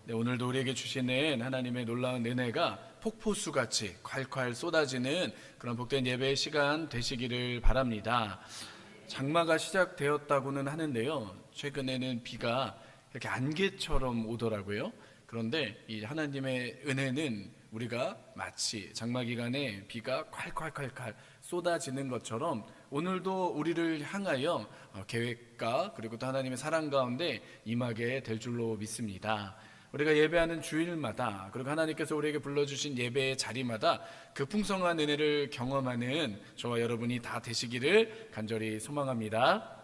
네, 오늘도 우리에게 주시는 하나님의 놀라운 은혜가 폭포수같이 콸콸 쏟아지는 그런 복된 예배의 시간 되시기를 바랍니다. 장마가 시작되었다고는 하는데요, 최근에는 비가 이렇게 안개처럼 오더라고요. 그런데 이 하나님의 은혜는 우리가 마치 장마 기간에 비가 콸콸콸콸 쏟아지는 것처럼 오늘도 우리를 향하여 계획과 그리고 또 하나님의 사랑 가운데 임하게 될 줄로 믿습니다. 우리가 예배하는 주일마다 그리고 하나님께서 우리에게 불러주신 예배의 자리마다 그 풍성한 은혜를 경험하는 저와 여러분이 다 되시기를 간절히 소망합니다.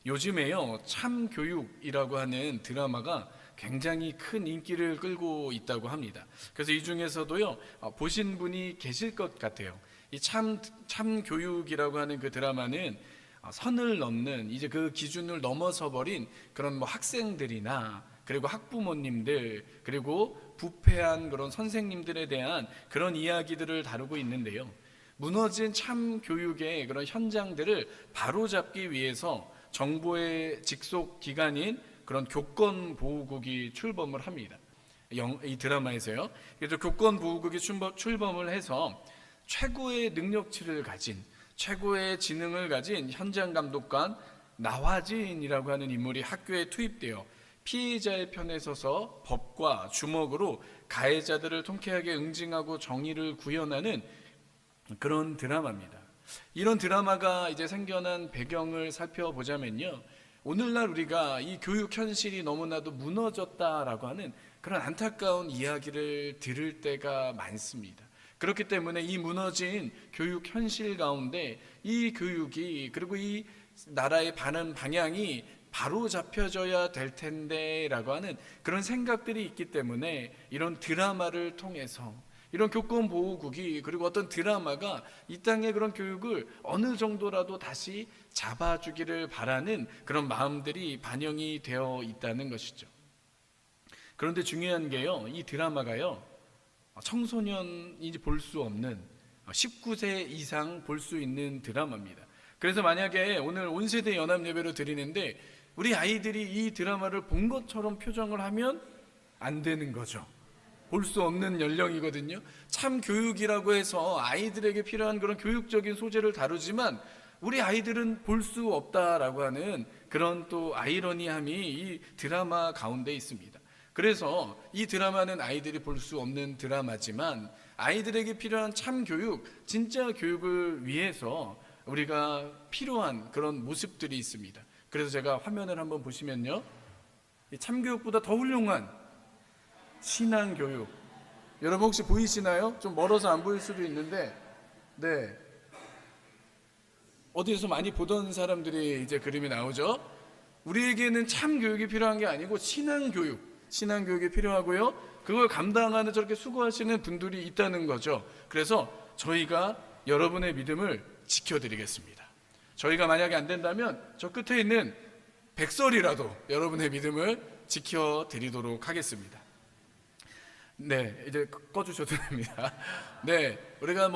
요즘에요, 참교육이라고 하는 드라마가 굉장히 큰 인기를 끌고 있다고 합니다. 그래서 이 중에서도요, 보신 분이 계실 것 같아요. 이 참교육이라고 하는 그 드라마는 선을 넘는, 이제 그 기준을 넘어서 버린 그런 뭐 학생들이나 그리고 학부모님들 그리고 부패한 그런 선생님들에 대한 그런 이야기들을 다루고 있는데요, 무너진 참교육의 그런 현장들을 바로잡기 위해서 정부의 직속 기관인 그런 교권보호국이 출범을 합니다. 이 드라마에서요. 그래서 교권보호국이 출범을 해서 최고의 능력치를 가진, 최고의 지능을 가진 현장 감독관 나화진이라고 하는 인물이 학교에 투입되어 피해자의 편에 서서 법과 주먹으로 가해자들을 통쾌하게 응징하고 정의를 구현하는 그런 드라마입니다. 이런 드라마가 이제 생겨난 배경을 살펴보자면요, 오늘날 우리가 이 교육 현실이 너무나도 무너졌다라고 하는 그런 안타까운 이야기를 들을 때가 많습니다. 그렇기 때문에 이 무너진 교육 현실 가운데 이 교육이 그리고 이 나라의 바른 방향이 바로 잡혀져야 될 텐데 라고 하는 그런 생각들이 있기 때문에 이런 드라마를 통해서 이런 교권보호국이 그리고 어떤 드라마가 이 땅의 그런 교육을 어느 정도라도 다시 잡아주기를 바라는 그런 마음들이 반영이 되어 있다는 것이죠. 그런데 중요한 게요, 이 드라마가요, 청소년이 볼 수 없는 19세 이상 볼 수 있는 드라마입니다. 그래서 만약에 오늘 온세대 연합예배로 드리는데 우리 아이들이 이 드라마를 본 것처럼 표정을 하면 안 되는 거죠. 볼 수 없는 연령이거든요. 참 교육이라고 해서 아이들에게 필요한 그런 교육적인 소재를 다루지만 우리 아이들은 볼 수 없다라고 하는 그런 또 아이러니함이 이 드라마 가운데 있습니다. 그래서 이 드라마는 아이들이 볼 수 없는 드라마지만 아이들에게 필요한 참 교육, 진짜 교육을 위해서 우리가 필요한 그런 모습들이 있습니다. 그래서 제가 화면을 한번 보시면요, 참교육보다 더 훌륭한 신앙교육, 여러분 혹시 보이시나요? 좀 멀어서 안 보일 수도 있는데, 네, 어디에서 많이 보던 사람들이 이제 그림이 나오죠. 우리에게는 참교육이 필요한 게 아니고 신앙교육이 필요하고요, 그걸 감당하는 저렇게 수고하시는 분들이 있다는 거죠. 그래서 저희가 여러분의 믿음을 지켜드리겠습니다. 저희가 만약에 안 된다면 저 끝에 있는 백설이라도 여러분의 믿음을 지켜드리도록 하겠습니다. 네, 이제 꺼주셔도 됩니다. 네, 우리가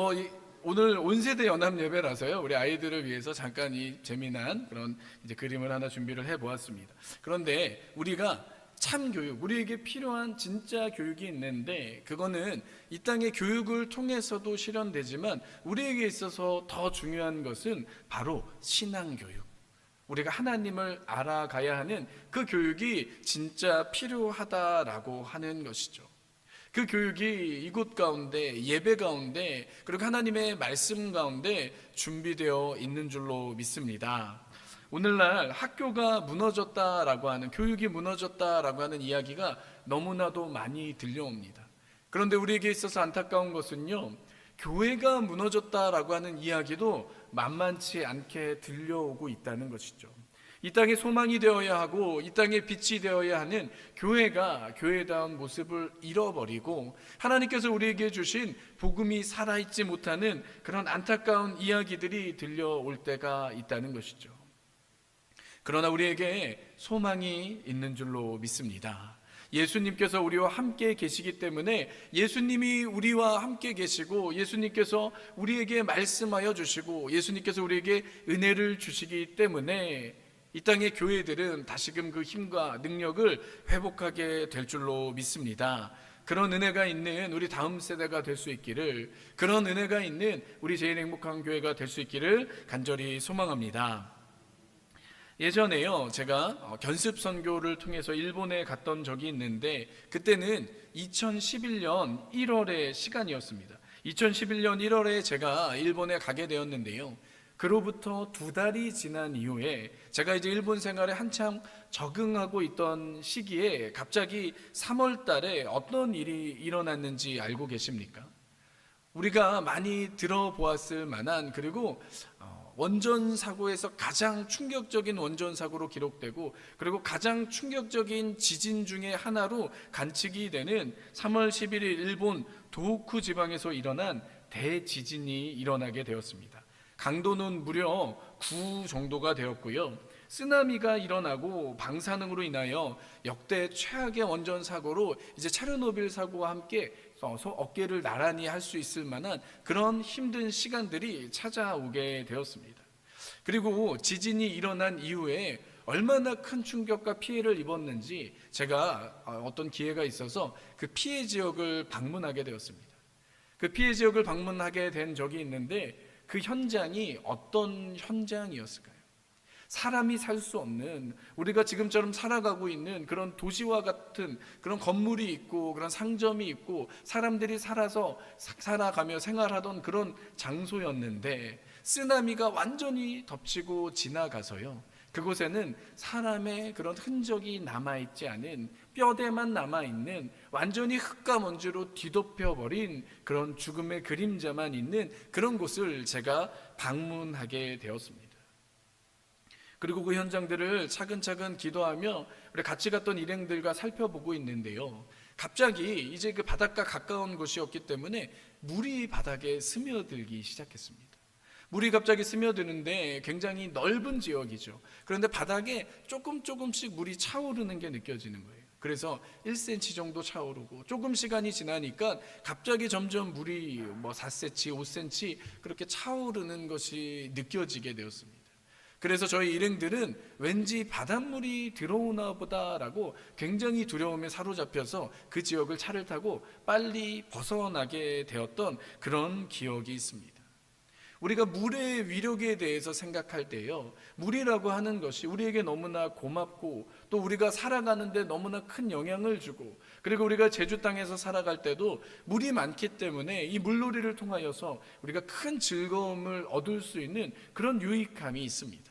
오늘 온세대 연합 예배라서요, 우리 아이들을 위해서 잠깐 이 재미난 그런 이제 그림을 하나 준비를 해보았습니다. 그런데 우리가 참 교육, 우리에게 필요한 진짜 교육이 있는데 그거는 이 땅의 교육을 통해서도 실현되지만 우리에게 있어서 더 중요한 것은 바로 신앙교육, 우리가 하나님을 알아가야 하는 그 교육이 진짜 필요하다라고 하는 것이죠. 그 교육이 이곳 가운데, 예배 가운데, 그리고 하나님의 말씀 가운데 준비되어 있는 줄로 믿습니다. 오늘날 학교가 무너졌다라고 하는, 교육이 무너졌다라고 하는 이야기가 너무나도 많이 들려옵니다. 그런데 우리에게 있어서 안타까운 것은요, 교회가 무너졌다라고 하는 이야기도 만만치 않게 들려오고 있다는 것이죠. 이 땅에 소망이 되어야 하고 이 땅에 빛이 되어야 하는 교회가 교회다운 모습을 잃어버리고 하나님께서 우리에게 주신 복음이 살아있지 못하는 그런 안타까운 이야기들이 들려올 때가 있다는 것이죠. 그러나 우리에게 소망이 있는 줄로 믿습니다. 예수님께서 우리와 함께 계시기 때문에 예수님이 우리와 함께 계시고 예수님께서 우리에게 말씀하여 주시고 예수님께서 우리에게 은혜를 주시기 때문에 이 땅의 교회들은 다시금 그 힘과 능력을 회복하게 될 줄로 믿습니다. 그런 은혜가 있는 우리 다음 세대가 될 수 있기를, 그런 은혜가 있는 우리 제일 행복한 교회가 될 수 있기를 간절히 소망합니다. 예전에요, 제가 견습 선교를 통해서 일본에 갔던 적이 있는데, 그때는 2011년 1월의 시간이었습니다. 2011년 1월에 제가 일본에 가게 되었는데요, 그로부터 2달이 지난 이후에 제가 이제 일본 생활에 한참 적응하고 있던 시기에 갑자기 3월 달에 어떤 일이 일어났는지 알고 계십니까? 우리가 많이 들어보았을 만한, 그리고 원전 사고에서 가장 충격적인 원전 사고로 기록되고, 그리고 가장 충격적인 지진 중에 하나로 관측이 되는 3월 11일 일본 도호쿠 지방에서 일어난 대지진이 일어나게 되었습니다. 강도는 무려 9 정도가 되었고요, 쓰나미가 일어나고 방사능으로 인하여 역대 최악의 원전 사고로 이제 체르노빌 사고와 함께 어깨를 나란히 할 수 있을 만한 그런 힘든 시간들이 찾아오게 되었습니다. 그리고 지진이 일어난 이후에 얼마나 큰 충격과 피해를 입었는지 제가 어떤 기회가 있어서 그 피해 지역을 방문하게 되었습니다. 그 피해 지역을 방문하게 된 적이 있는데, 그 현장이 어떤 현장이었을까요? 사람이 살 수 없는, 우리가 지금처럼 살아가고 있는 그런 도시와 같은 그런 건물이 있고 그런 상점이 있고 사람들이 살아가며 생활하던 그런 장소였는데, 쓰나미가 완전히 덮치고 지나가서요, 그곳에는 사람의 그런 흔적이 남아있지 않은, 뼈대만 남아있는, 완전히 흙과 먼지로 뒤덮여버린 그런 죽음의 그림자만 있는 그런 곳을 제가 방문하게 되었습니다. 그리고 그 현장들을 차근차근 기도하며 우리 같이 갔던 일행들과 살펴보고 있는데요, 갑자기 이제 그 바닷가 가까운 곳이었기 때문에 물이 바닥에 스며들기 시작했습니다. 물이 갑자기 스며드는데 굉장히 넓은 지역이죠. 그런데 바닥에 조금씩 물이 차오르는 게 느껴지는 거예요. 그래서 1cm 정도 차오르고, 조금 시간이 지나니까 갑자기 점점 물이 4cm, 5cm 그렇게 차오르는 것이 느껴지게 되었습니다. 그래서 저희 일행들은 왠지 바닷물이 들어오나 보다라고 굉장히 두려움에 사로잡혀서 그 지역을 차를 타고 빨리 벗어나게 되었던 그런 기억이 있습니다. 우리가 물의 위력에 대해서 생각할 때요, 물이라고 하는 것이 우리에게 너무나 고맙고, 또 우리가 살아가는데 너무나 큰 영향을 주고, 그리고 우리가 제주 땅에서 살아갈 때도 물이 많기 때문에 이 물놀이를 통하여서 우리가 큰 즐거움을 얻을 수 있는 그런 유익함이 있습니다.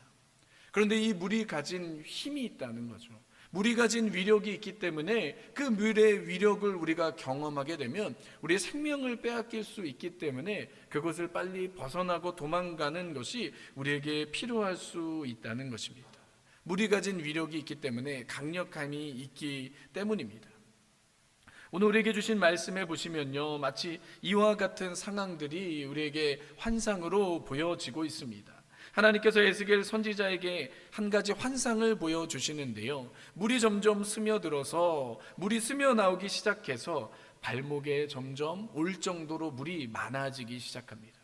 그런데 이 물이 가진 힘이 있다는 거죠. 물이 가진 위력이 있기 때문에 그 물의 위력을 우리가 경험하게 되면 우리의 생명을 빼앗길 수 있기 때문에 그것을 빨리 벗어나고 도망가는 것이 우리에게 필요할 수 있다는 것입니다. 물이 가진 위력이 있기 때문에 강력함이 있기 때문입니다. 오늘 우리에게 주신 말씀에 보시면요, 마치 이와 같은 상황들이 우리에게 환상으로 보여지고 있습니다. 하나님께서 에스겔 선지자에게 한 가지 환상을 보여주시는데요, 물이 점점 스며들어서 물이 스며나오기 시작해서 발목에 점점 올 정도로 물이 많아지기 시작합니다.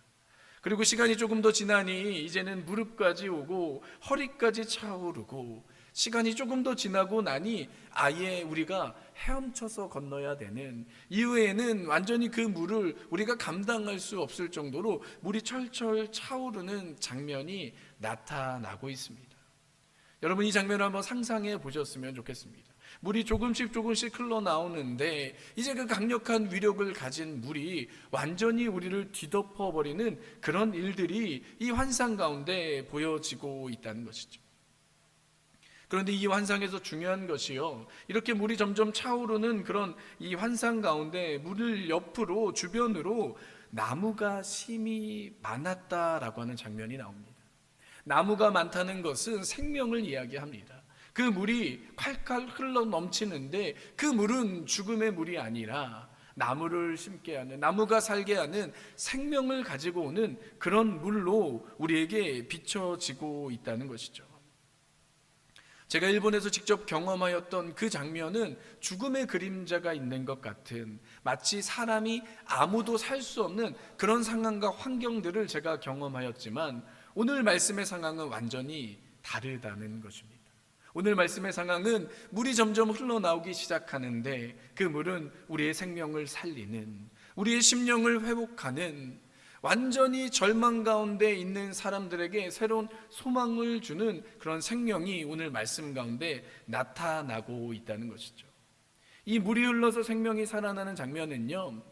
그리고 시간이 조금 더 지나니 이제는 무릎까지 오고 허리까지 차오르고, 시간이 조금 더 지나고 나니 아예 우리가 헤엄쳐서 건너야 되는, 이후에는 완전히 그 물을 우리가 감당할 수 없을 정도로 물이 철철 차오르는 장면이 나타나고 있습니다. 여러분, 이 장면을 한번 상상해 보셨으면 좋겠습니다. 물이 조금씩 흘러나오는데 이제 그 강력한 위력을 가진 물이 완전히 우리를 뒤덮어버리는 그런 일들이 이 환상 가운데 보여지고 있다는 것이죠. 그런데 이 환상에서 중요한 것이요, 이렇게 물이 점점 차오르는 그런 이 환상 가운데 물을 옆으로, 주변으로 나무가 심이 많았다라고 하는 장면이 나옵니다. 나무가 많다는 것은 생명을 이야기합니다. 그 물이 콸콸 흘러 넘치는데 그 물은 죽음의 물이 아니라 나무를 심게 하는, 나무가 살게 하는 생명을 가지고 오는 그런 물로 우리에게 비춰지고 있다는 것이죠. 제가 일본에서 직접 경험하였던 그 장면은 죽음의 그림자가 있는 것 같은, 마치 사람이 아무도 살 수 없는 그런 상황과 환경들을 제가 경험하였지만, 오늘 말씀의 상황은 완전히 다르다는 것입니다. 오늘 말씀의 상황은 물이 점점 흘러나오기 시작하는데 그 물은 우리의 생명을 살리는, 우리의 심령을 회복하는, 완전히 절망 가운데 있는 사람들에게 새로운 소망을 주는 그런 생명이 오늘 말씀 가운데 나타나고 있다는 것이죠. 이 물이 흘러서 생명이 살아나는 장면은요,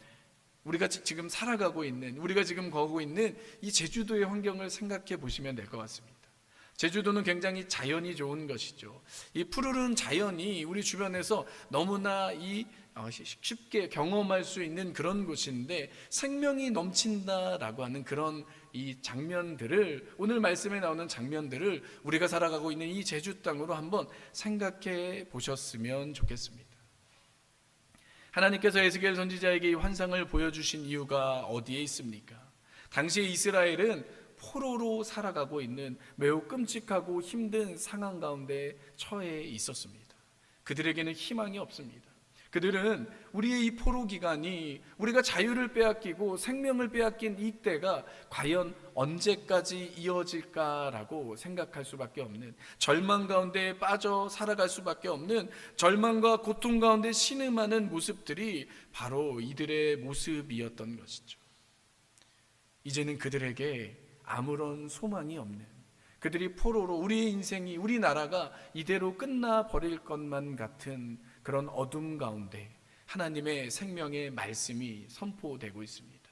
우리가 지금 살아가고 있는, 우리가 지금 거하고 있는 이 제주도의 환경을 생각해 보시면 될 것 같습니다. 제주도는 굉장히 자연이 좋은 것이죠. 이 푸르른 자연이 우리 주변에서 너무나 쉽게 경험할 수 있는 그런 곳인데, 생명이 넘친다라고 하는 그런 이 장면들을, 오늘 말씀에 나오는 장면들을 우리가 살아가고 있는 이 제주 땅으로 한번 생각해 보셨으면 좋겠습니다. 하나님께서 에스겔 선지자에게 이 환상을 보여주신 이유가 어디에 있습니까? 당시 이스라엘은 포로로 살아가고 있는 매우 끔찍하고 힘든 상황 가운데 처해 있었습니다. 그들에게는 희망이 없습니다. 그들은 우리의 이 포로 기간이, 우리가 자유를 빼앗기고 생명을 빼앗긴 이때가 과연 언제까지 이어질까라고 생각할 수밖에 없는, 절망 가운데 빠져 살아갈 수밖에 없는, 절망과 고통 가운데 신음하는 모습들이 바로 이들의 모습이었던 것이죠. 이제는 그들에게 아무런 소망이 없는, 그들이 포로로, 우리의 인생이, 우리나라가 이대로 끝나버릴 것만 같은 그런 어둠 가운데 하나님의 생명의 말씀이 선포되고 있습니다.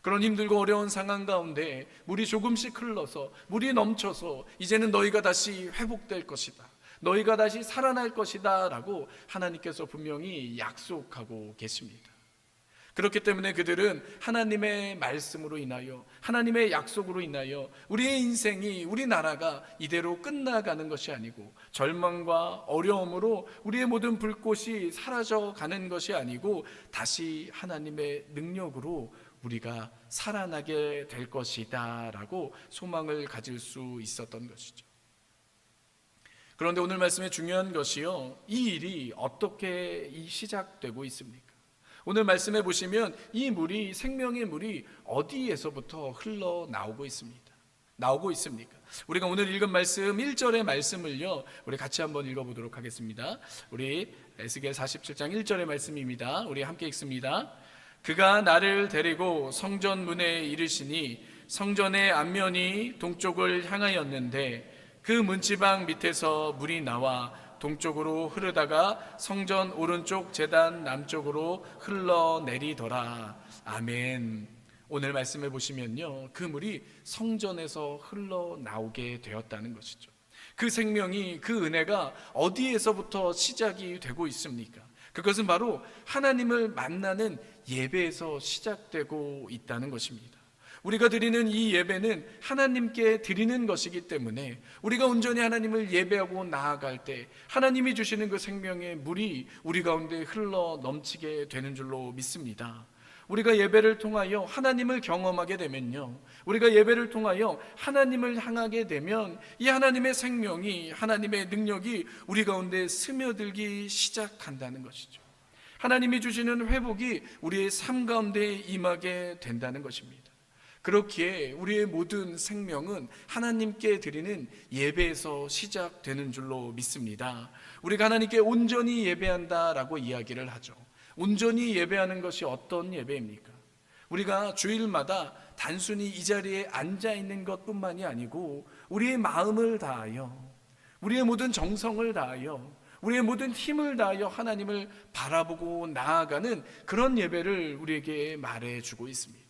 그런 힘들고 어려운 상황 가운데 물이 조금씩 흘러서, 물이 넘쳐서 이제는 너희가 다시 회복될 것이다, 너희가 다시 살아날 것이다 라고 하나님께서 분명히 약속하고 계십니다. 그렇기 때문에 그들은 하나님의 말씀으로 인하여, 하나님의 약속으로 인하여 우리의 인생이, 우리나라가 이대로 끝나가는 것이 아니고, 절망과 어려움으로 우리의 모든 불꽃이 사라져가는 것이 아니고, 다시 하나님의 능력으로 우리가 살아나게 될 것이다 라고 소망을 가질 수 있었던 것이죠. 그런데 오늘 말씀의 중요한 것이요, 이 일이 어떻게 시작되고 있습니까? 오늘 말씀해 보시면 이 물이, 생명의 물이 어디에서부터 흘러나오고 있습니까? 우리가 오늘 읽은 말씀 1절의 말씀을요, 우리 같이 한번 읽어보도록 하겠습니다. 우리 에스겔 47장 1절의 말씀입니다. 우리 함께 읽습니다. 그가 나를 데리고 성전 문에 이르시니 성전의 앞면이 동쪽을 향하였는데 그 문지방 밑에서 물이 나와 동쪽으로 흐르다가 성전 오른쪽 제단 남쪽으로 흘러내리더라. 아멘. 오늘 말씀해 보시면요, 그 물이 성전에서 흘러나오게 되었다는 것이죠. 그 생명이, 그 은혜가 어디에서부터 시작이 되고 있습니까? 그것은 바로 하나님을 만나는 예배에서 시작되고 있다는 것입니다. 우리가 드리는 이 예배는 하나님께 드리는 것이기 때문에 우리가 온전히 하나님을 예배하고 나아갈 때 하나님이 주시는 그 생명의 물이 우리 가운데 흘러 넘치게 되는 줄로 믿습니다. 우리가 예배를 통하여 하나님을 경험하게 되면요, 우리가 예배를 통하여 하나님을 향하게 되면 이 하나님의 생명이, 하나님의 능력이 우리 가운데 스며들기 시작한다는 것이죠. 하나님이 주시는 회복이 우리의 삶 가운데 임하게 된다는 것입니다. 그렇기에 우리의 모든 생명은 하나님께 드리는 예배에서 시작되는 줄로 믿습니다. 우리가 하나님께 온전히 예배한다라고 이야기를 하죠. 온전히 예배하는 것이 어떤 예배입니까? 우리가 주일마다 단순히 이 자리에 앉아있는 것뿐만이 아니고 우리의 마음을 다하여, 우리의 모든 정성을 다하여, 우리의 모든 힘을 다하여 하나님을 바라보고 나아가는 그런 예배를 우리에게 말해주고 있습니다.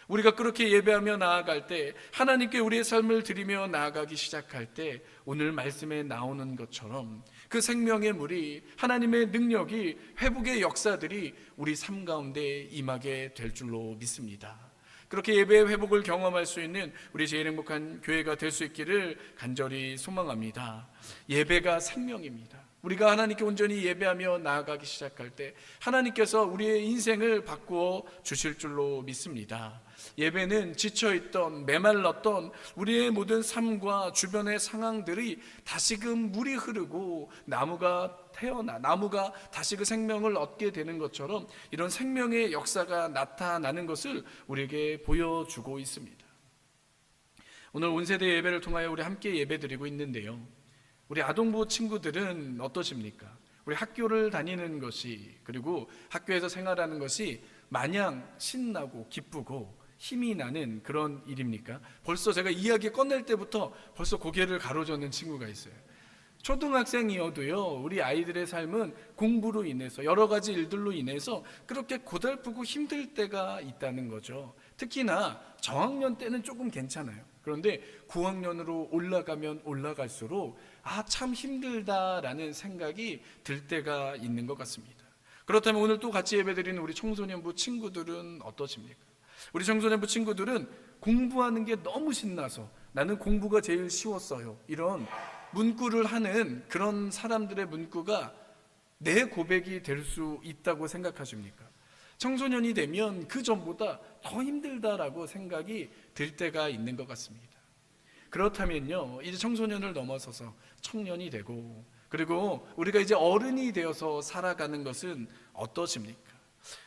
우리가 그렇게 예배하며 나아갈 때, 하나님께 우리의 삶을 드리며 나아가기 시작할 때 오늘 말씀에 나오는 것처럼 그 생명의 물이, 하나님의 능력이, 회복의 역사들이 우리 삶 가운데 임하게 될 줄로 믿습니다. 그렇게 예배의 회복을 경험할 수 있는 우리 제일 행복한 교회가 될 수 있기를 간절히 소망합니다. 예배가 생명입니다. 우리가 하나님께 온전히 예배하며 나아가기 시작할 때 하나님께서 우리의 인생을 바꾸어 주실 줄로 믿습니다. 예배는 지쳐있던, 메말랐던 우리의 모든 삶과 주변의 상황들이 다시금 물이 흐르고 나무가 태어나, 나무가 다시 그 생명을 얻게 되는 것처럼 이런 생명의 역사가 나타나는 것을 우리에게 보여주고 있습니다. 오늘 온 세대 예배를 통하여 우리 함께 예배드리고 있는데요, 우리 아동부 친구들은 어떠십니까? 우리 학교를 다니는 것이, 그리고 학교에서 생활하는 것이 마냥 신나고 기쁘고 힘이 나는 그런 일입니까? 벌써 제가 이야기 꺼낼 때부터 벌써 고개를 가로젓는 친구가 있어요. 초등학생이어도요, 우리 아이들의 삶은 공부로 인해서, 여러 가지 일들로 인해서 그렇게 고달프고 힘들 때가 있다는 거죠. 특히나 저학년 때는 조금 괜찮아요. 그런데 9학년으로 올라가면 올라갈수록 참 힘들다라는 생각이 들 때가 있는 것 같습니다. 그렇다면 오늘 또 같이 예배드리는 우리 청소년부 친구들은 어떠십니까? 우리 청소년부 친구들은 공부하는 게 너무 신나서 나는 공부가 제일 쉬웠어요, 이런 문구를 하는 그런 사람들의 문구가 내 고백이 될 수 있다고 생각하십니까? 청소년이 되면 그 전보다 더 힘들다라고 생각이 들 때가 있는 것 같습니다. 그렇다면요, 이제 청소년을 넘어서서 청년이 되고, 그리고 우리가 이제 어른이 되어서 살아가는 것은 어떠십니까?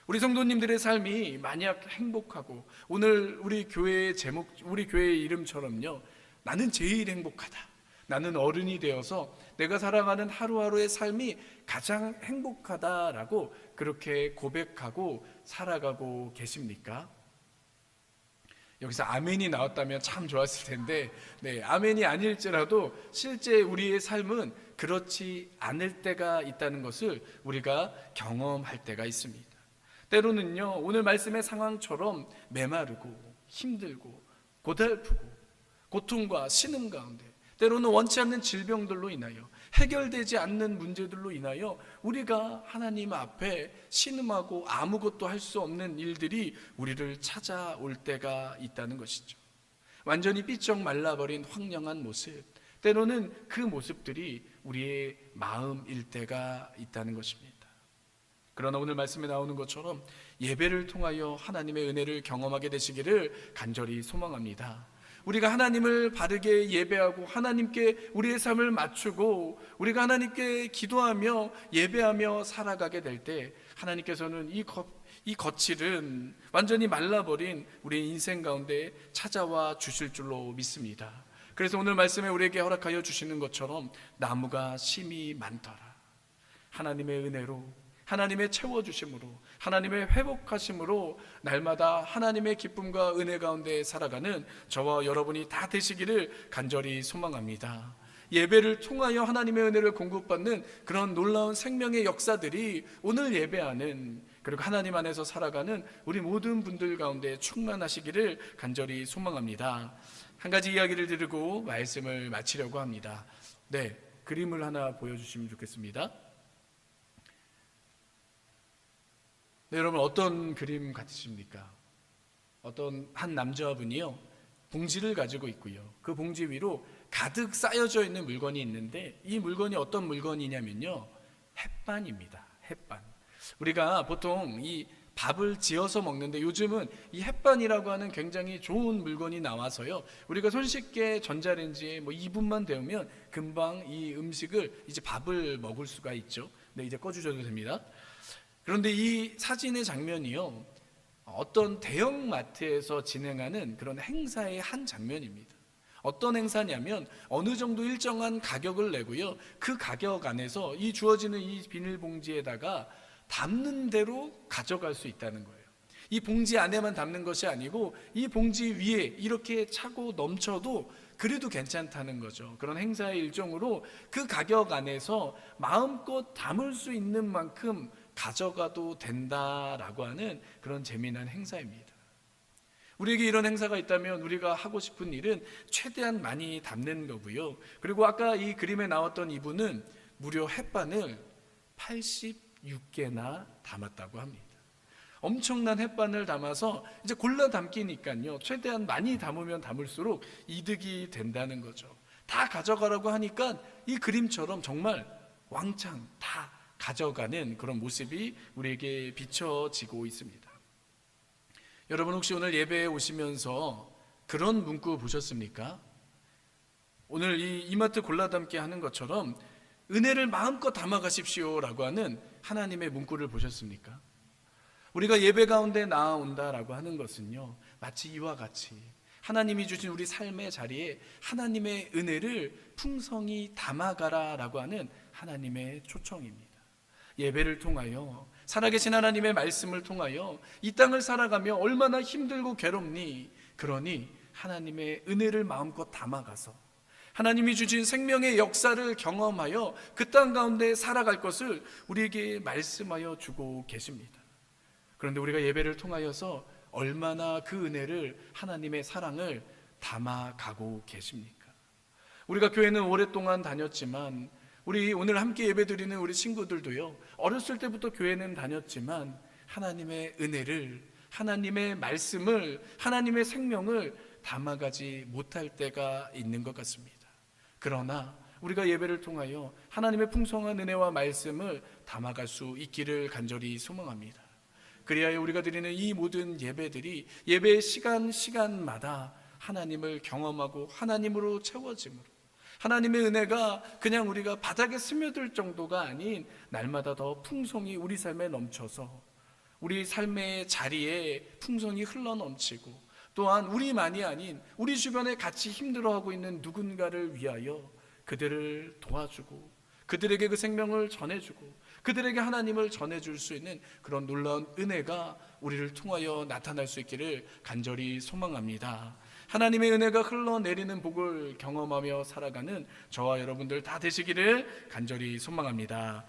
우리 성도님들의 삶이 만약 행복하고, 오늘 우리 교회의 제목, 우리 교회의 이름처럼요, 나는 제일 행복하다, 나는 어른이 되어서 내가 살아가는 하루하루의 삶이 가장 행복하다라고 그렇게 고백하고 살아가고 계십니까? 여기서 아멘이 나왔다면 참 좋았을 텐데, 아멘이 아닐지라도 실제 우리의 삶은 그렇지 않을 때가 있다는 것을 우리가 경험할 때가 있습니다. 때로는요, 오늘 말씀의 상황처럼 메마르고 힘들고 고달프고 고통과 신음 가운데, 때로는 원치 않는 질병들로 인하여, 해결되지 않는 문제들로 인하여 우리가 하나님 앞에 신음하고 아무것도 할 수 없는 일들이 우리를 찾아올 때가 있다는 것이죠. 완전히 삐쩍 말라버린 황량한 모습, 때로는 그 모습들이 우리의 마음일 때가 있다는 것입니다. 그러나 오늘 말씀에 나오는 것처럼 예배를 통하여 하나님의 은혜를 경험하게 되시기를 간절히 소망합니다. 우리가 하나님을 바르게 예배하고 하나님께 우리의 삶을 맞추고 우리가 하나님께 기도하며 예배하며 살아가게 될 때, 하나님께서는 이 거칠은 완전히 말라버린 우리의 인생 가운데 찾아와 주실 줄로 믿습니다. 그래서 오늘 말씀에 우리에게 허락하여 주시는 것처럼 나무가 심이 많더라, 하나님의 은혜로, 하나님의 채워주심으로, 하나님의 회복하심으로 날마다 하나님의 기쁨과 은혜 가운데 살아가는 저와 여러분이 다 되시기를 간절히 소망합니다. 예배를 통하여 하나님의 은혜를 공급받는 그런 놀라운 생명의 역사들이 오늘 예배하는, 그리고 하나님 안에서 살아가는 우리 모든 분들 가운데 충만하시기를 간절히 소망합니다. 한 가지 이야기를 드리고 말씀을 마치려고 합니다. 그림을 하나 보여주시면 좋겠습니다. 여러분, 어떤 그림 같으십니까? 어떤 한 남자분이요, 봉지를 가지고 있고요, 그 봉지 위로 가득 쌓여져 있는 물건이 있는데, 이 물건이 어떤 물건이냐면요, 햇반입니다. 햇반. 우리가 보통 이 밥을 지어서 먹는데, 요즘은 이 햇반이라고 하는 굉장히 좋은 물건이 나와서요, 우리가 손쉽게 전자레인지에 2분만 데우면 금방 이 음식을, 이제 밥을 먹을 수가 있죠. 이제 꺼주셔도 됩니다. 그런데 이 사진의 장면이요, 어떤 대형마트에서 진행하는 그런 행사의 한 장면입니다. 어떤 행사냐면 어느 정도 일정한 가격을 내고요, 그 가격 안에서 이 주어지는 이 비닐봉지에다가 담는 대로 가져갈 수 있다는 거예요. 이 봉지 안에만 담는 것이 아니고 이 봉지 위에 이렇게 차고 넘쳐도 그래도 괜찮다는 거죠. 그런 행사의 일종으로 그 가격 안에서 마음껏 담을 수 있는 만큼 가져가도 된다라고 하는 그런 재미난 행사입니다. 우리에게 이런 행사가 있다면 우리가 하고 싶은 일은 최대한 많이 담는 거고요. 그리고 아까 이 그림에 나왔던 이분은 무려 햇반을 86개나 담았다고 합니다. 엄청난 햇반을 담아서 이제 골라 담기니까요, 최대한 많이 담으면 담을수록 이득이 된다는 거죠. 다 가져가라고 하니까 이 그림처럼 정말 왕창 다 가져가는 그런 모습이 우리에게 비춰지고 있습니다. 여러분, 혹시 오늘 예배에 오시면서 그런 문구 보셨습니까? 오늘 이 이마트 골라담기 하는 것처럼 은혜를 마음껏 담아가십시오라고 하는 하나님의 문구를 보셨습니까? 우리가 예배 가운데 나아온다라고 하는 것은요, 마치 이와 같이 하나님이 주신 우리 삶의 자리에 하나님의 은혜를 풍성히 담아가라라고 하는 하나님의 초청입니다. 예배를 통하여, 살아계신 하나님의 말씀을 통하여 이 땅을 살아가며 얼마나 힘들고 괴롭니? 그러니 하나님의 은혜를 마음껏 담아가서 하나님이 주신 생명의 역사를 경험하여 그 땅 가운데 살아갈 것을 우리에게 말씀하여 주고 계십니다. 그런데 우리가 예배를 통하여서 얼마나 그 은혜를, 하나님의 사랑을 담아가고 계십니까? 우리가 교회는 오랫동안 다녔지만, 우리 오늘 함께 예배드리는 우리 친구들도요, 어렸을 때부터 교회는 다녔지만 하나님의 은혜를, 하나님의 말씀을, 하나님의 생명을 담아가지 못할 때가 있는 것 같습니다. 그러나 우리가 예배를 통하여 하나님의 풍성한 은혜와 말씀을 담아갈 수 있기를 간절히 소망합니다. 그리하여 우리가 드리는 이 모든 예배들이 예배의 시간마다 하나님을 경험하고 하나님으로 채워짐으로, 하나님의 은혜가 그냥 우리가 바닥에 스며들 정도가 아닌 날마다 더 풍성히 우리 삶에 넘쳐서 우리 삶의 자리에 풍성히 흘러넘치고, 또한 우리만이 아닌 우리 주변에 같이 힘들어하고 있는 누군가를 위하여 그들을 도와주고 그들에게 그 생명을 전해주고 그들에게 하나님을 전해줄 수 있는 그런 놀라운 은혜가 우리를 통하여 나타날 수 있기를 간절히 소망합니다. 하나님의 은혜가 흘러내리는 복을 경험하며 살아가는 저와 여러분들 다 되시기를 간절히 소망합니다.